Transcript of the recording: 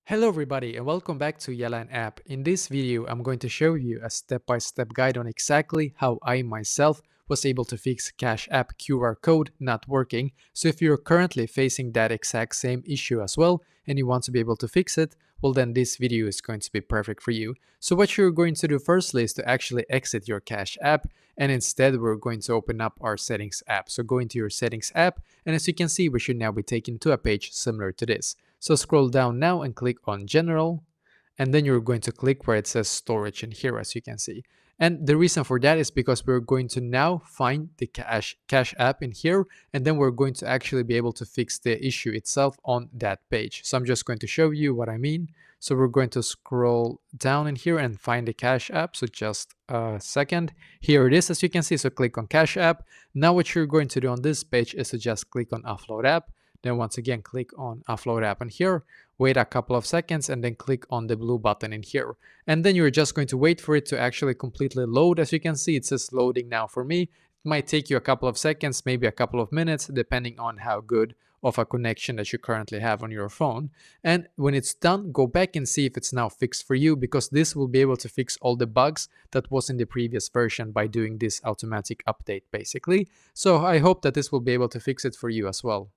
Hello everybody and welcome back to Yalan app. In this video, I'm going to show you a step-by-step guide on exactly how I myself was able to fix Cash App QR code not working. So if you're currently facing that exact same issue as well and you want to be able to fix it, well then this video is going to be perfect for you. So what you're going to do firstly is to actually exit your Cash App, and instead we're going to open up our settings app. So go into your settings app, and as you can see, we should now be taken to a page similar to this. So scroll down now and click on General, and then you're going to click where it says Storage in here, as you can see. And the reason for that is because we're going to now find the Cash App in here, and then we're going to actually be able to fix the issue itself on that page. So I'm just going to show you what I mean. So we're going to scroll down in here and find the Cash App. So just a second. Here it is, as you can see. So click on Cash App. Now what you're going to do on this page is to just click on Offload App. Then once again, click on Offload App in here, wait a couple of seconds, and then click on the blue button in here. And then you're just going to wait for it to actually completely load. As you can see, it says loading now for me. It might take you a couple of seconds, maybe a couple of minutes, depending on how good of a connection that you currently have on your phone. And when it's done, go back and see if it's now fixed for you, because this will be able to fix all the bugs that was in the previous version by doing this automatic update basically. So I hope that this will be able to fix it for you as well.